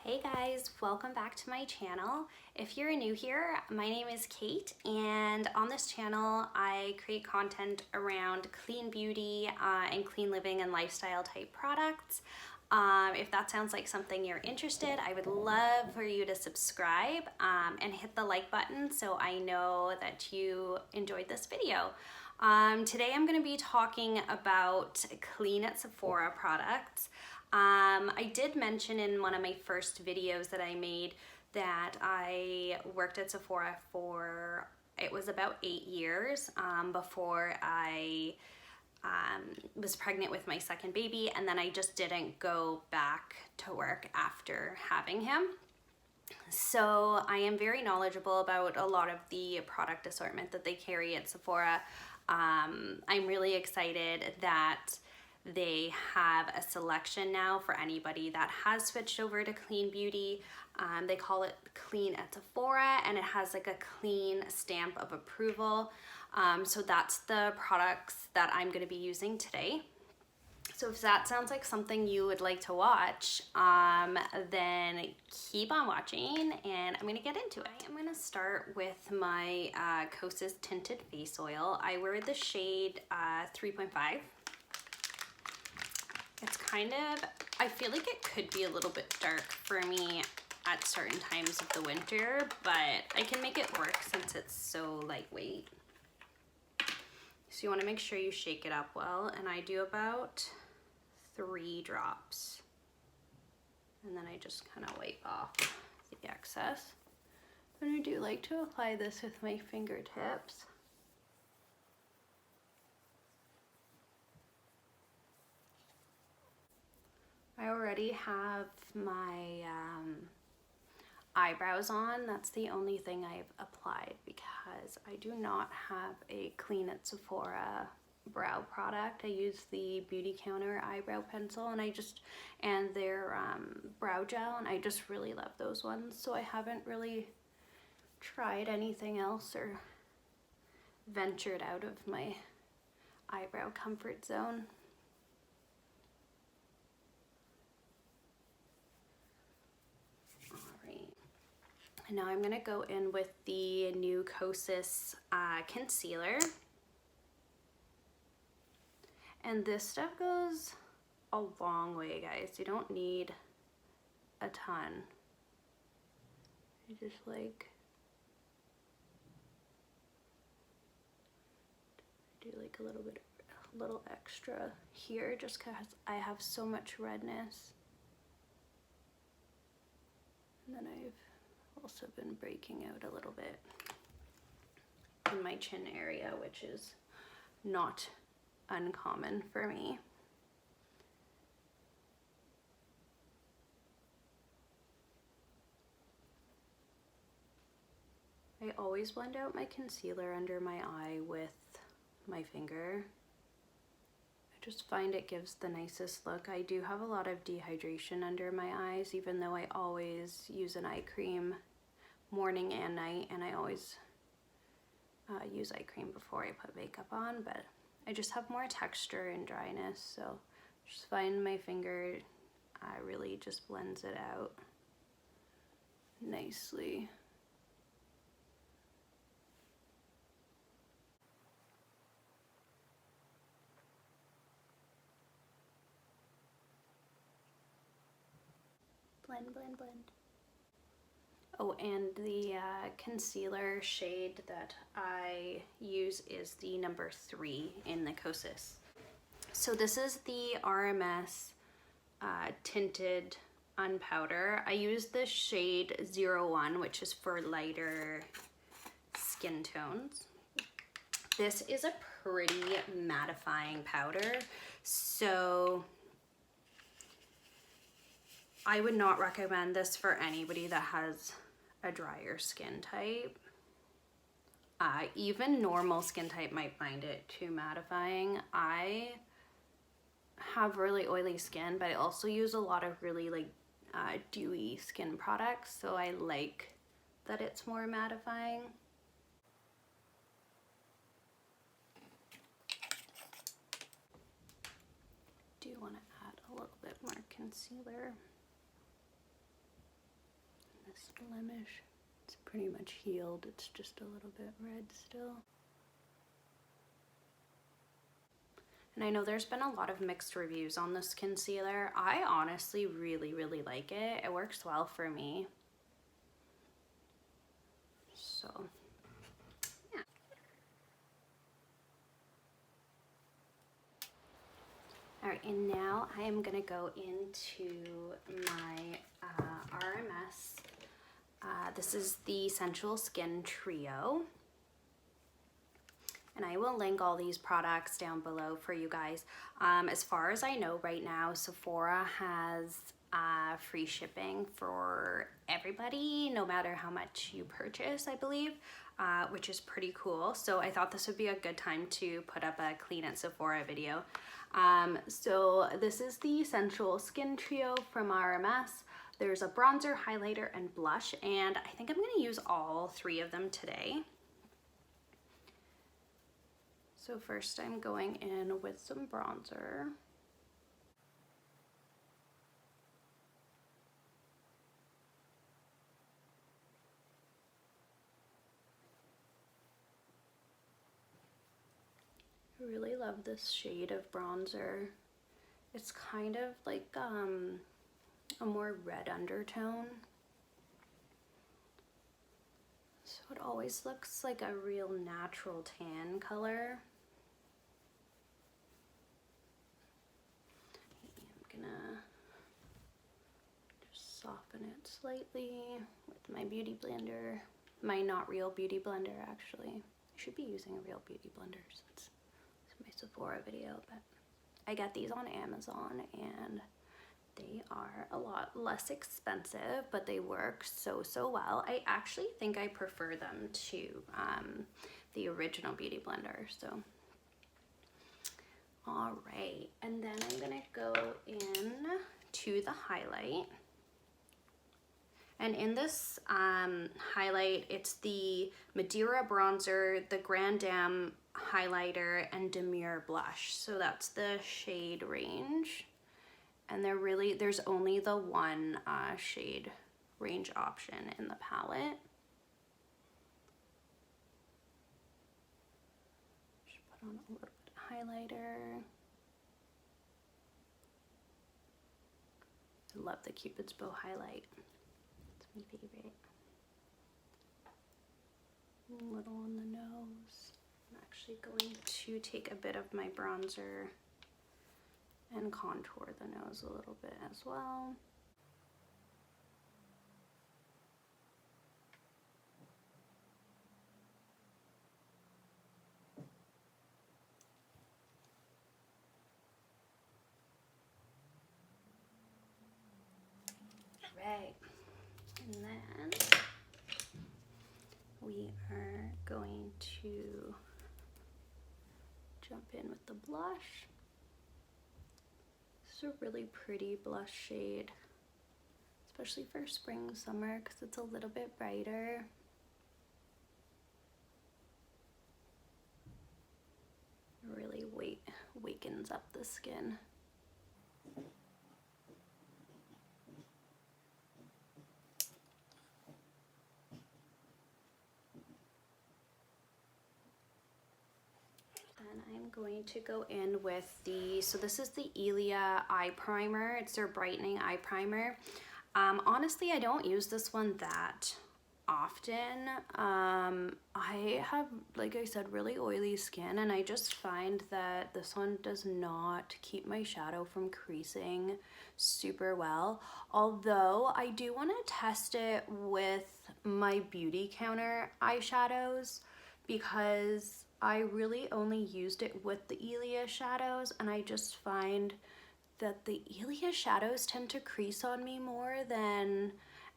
Hey guys, welcome back to my channel. If you're new here, my name is Kate, and on this channel I create content around clean beauty and clean living and lifestyle type products. If that sounds like something you're interested, I would love for you to subscribe and hit the like button so I know that you enjoyed this video. Today I'm going to be talking about Clean at Sephora products. I did mention in one of my first videos that I made that I worked at Sephora for, it was about 8 years before I was pregnant with my second baby, and then I just didn't go back to work after having him. So I am very knowledgeable about a lot of the product assortment that they carry at Sephora. I'm really excited that they have a selection now for anybody that has switched over to clean beauty. They call it Clean at Sephora, and it has like a clean stamp of approval. So that's the products that I'm going to be using today. So if that sounds like something you would like to watch, then keep on watching and I'm going to get into it. I'm going to start with my Kosis Tinted Face Oil. I wear the shade 3.5. It's kind of, I feel like it could be a little bit dark for me at certain times of the winter, but I can make it work since it's so lightweight. So you want to make sure you shake it up well, and I do about 3 drops. And then I just kind of wipe off the excess. And I do like to apply this with my fingertips. I already have my eyebrows on. That's the only thing I've applied because I do not have a Clean at Sephora brow product. I use the Beauty Counter eyebrow pencil and their brow gel, and I just really love those ones. So I haven't really tried anything else or ventured out of my eyebrow comfort zone. And now I'm going to go in with the new Kosis Concealer. And this stuff goes a long way, guys. You don't need a ton. You just like do like a little extra here just because I have so much redness. And then I've also been breaking out a little bit in my chin area, which is not uncommon for me. I always blend out my concealer under my eye with my finger. I just find it gives the nicest look. I do have a lot of dehydration under my eyes, even though I always use an eye cream morning and night, and I always use eye cream before I put makeup on, but I just have more texture and dryness, so just find my finger really just blends it out nicely. Blend, blend, blend. Oh, and the concealer shade that I use is the number 3 in the Kosis. So this is the RMS Tinted Unpowder. I use the shade 01, which is for lighter skin tones. This is a pretty mattifying powder, so I would not recommend this for anybody that has a drier skin type. Even normal skin type might find it too mattifying. I have really oily skin, but I also use a lot of really like dewy skin products, so I like that it's more mattifying. Do want to add a little bit more concealer. blemish. It's pretty much healed. It's just a little bit red still. And I know there's been a lot of mixed reviews on this concealer. I honestly really like it. It works well for me. So, yeah. All right, and now I am gonna go into my RMS. This is the Sensual Skin Trio. And I will link all these products down below for you guys. As far as I know right now, Sephora has free shipping for everybody, no matter how much you purchase, I believe, which is pretty cool. So I thought this would be a good time to put up a clean at Sephora video. So this is the Sensual Skin Trio from RMS. There's a bronzer, highlighter, and blush, and I think I'm gonna use all three of them today. So first I'm going in with some bronzer. I really love this shade of bronzer. It's kind of like a more red undertone. So it always looks like a real natural tan color. I'm gonna just soften it slightly with my beauty blender. My not real beauty blender, actually. I should be using a real beauty blender since it's my Sephora video, but I got these on Amazon and they are a lot less expensive, but they work so well. I actually think I prefer them to the original beauty blender. So, all right, and then I'm gonna go in to the highlight. And in this highlight, it's the Madeira bronzer, the Grand Dame highlighter, and Demure blush. So that's the shade range. And there's only the one shade range option in the palette. Just put on a little bit of highlighter. I love the Cupid's bow highlight. It's my favorite. A little on the nose. I'm actually going to take a bit of my bronzer and contour the nose a little bit as well. Right, and then we are going to jump in with the blush. This is a really pretty blush shade, especially for spring, summer, because it's a little bit brighter. It really wakens up the skin. I'm going to go in with so this is the Ilia Eye Primer. It's their brightening eye primer. Honestly, I don't use this one that often. I have, like I said, really oily skin, and I just find that this one does not keep my shadow from creasing super well. Although I do want to test it with my beauty counter eyeshadows, because I really only used it with the Ilia shadows, and I just find that the Ilia shadows tend to crease on me more than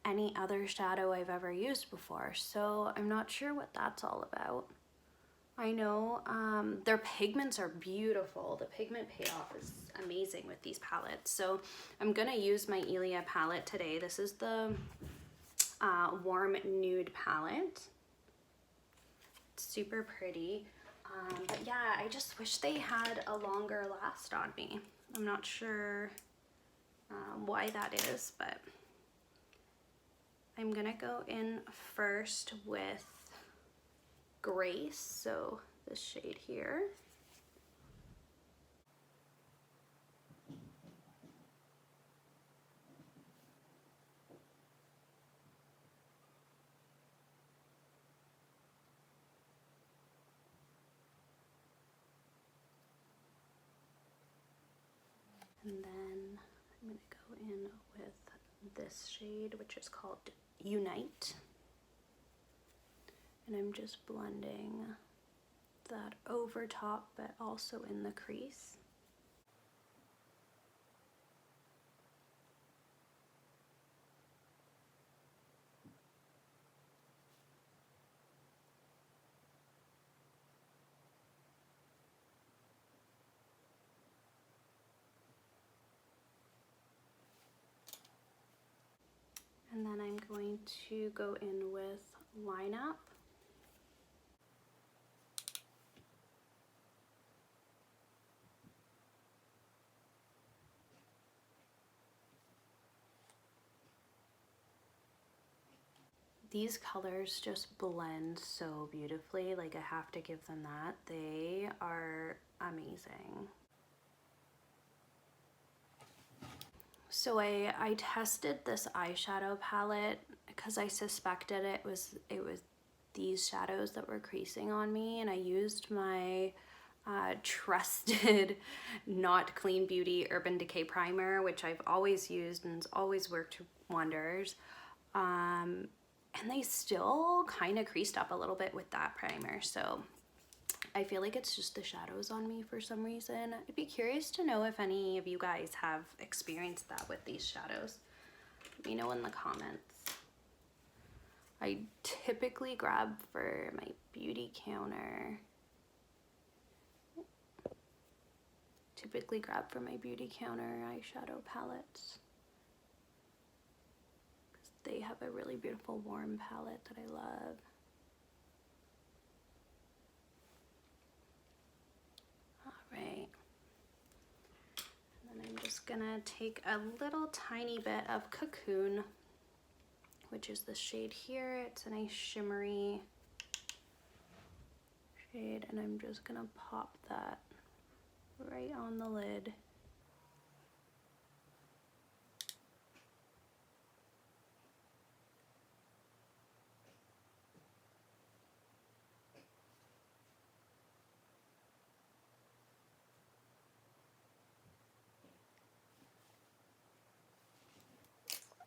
any other shadow I've ever used before. So I'm not sure what that's all about. I know their pigments are beautiful. The pigment payoff is amazing with these palettes. So I'm gonna use my Ilia palette today. This is the Warm Nude palette. It's super pretty. But yeah, I just wish they had a longer last on me. I'm not sure why that is, but I'm gonna go in first with Grace, so this shade here. And then I'm going to go in with this shade, which is called Unite. And I'm just blending that over top, but also in the crease. And then I'm going to go in with Line Up. These colors just blend so beautifully, like I have to give them that. They are amazing. So I tested this eyeshadow palette because I suspected it was these shadows that were creasing on me, and I used my trusted Not Clean Beauty Urban Decay Primer, which I've always used and it's always worked wonders. And they still kind of creased up a little bit with that primer, so I feel like it's just the shadows on me for some reason. I'd be curious to know if any of you guys have experienced that with these shadows. Let me know in the comments. I typically grab for my beauty counter. Eyeshadow palettes. They have a really beautiful warm palette that I love. All right. And then I'm just gonna take a little tiny bit of Cocoon, which is the shade here. It's a nice shimmery shade, and I'm just gonna pop that right on the lid.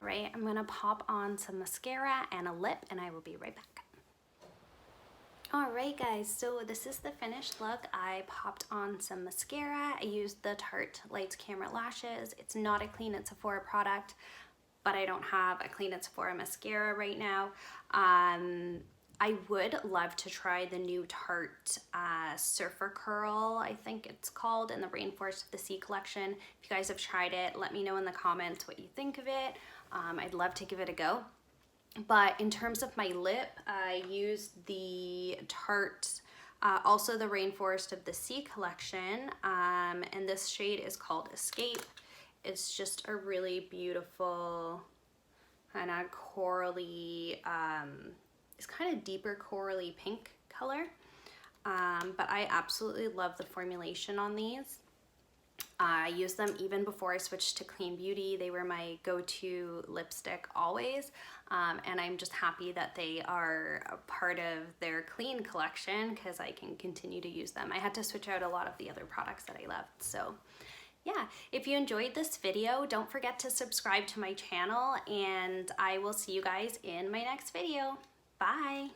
Right, I'm gonna pop on some mascara and a lip, and I will be right back. Alright guys, so this is the finished look. I popped on some mascara. I used the Tarte Lights Camera Lashes. It's not a Clean at Sephora product, but I don't have a Clean at Sephora mascara right now. I would love to try the new Tarte Surfer Curl, I think it's called, in the Rainforest of the Sea collection. If you guys have tried it, let me know in the comments what you think of it. I'd love to give it a go. But in terms of my lip, I used the Tarte, also the Rainforest of the Sea collection, and this shade is called Escape. It's just a really beautiful kind of corally, it's kind of deeper corally pink color, but I absolutely love the formulation on these. I used them even before I switched to Clean Beauty. They were my go-to lipstick always, and I'm just happy that they are a part of their Clean collection because I can continue to use them. I had to switch out a lot of the other products that I loved, so yeah. If you enjoyed this video, don't forget to subscribe to my channel, and I will see you guys in my next video. Bye!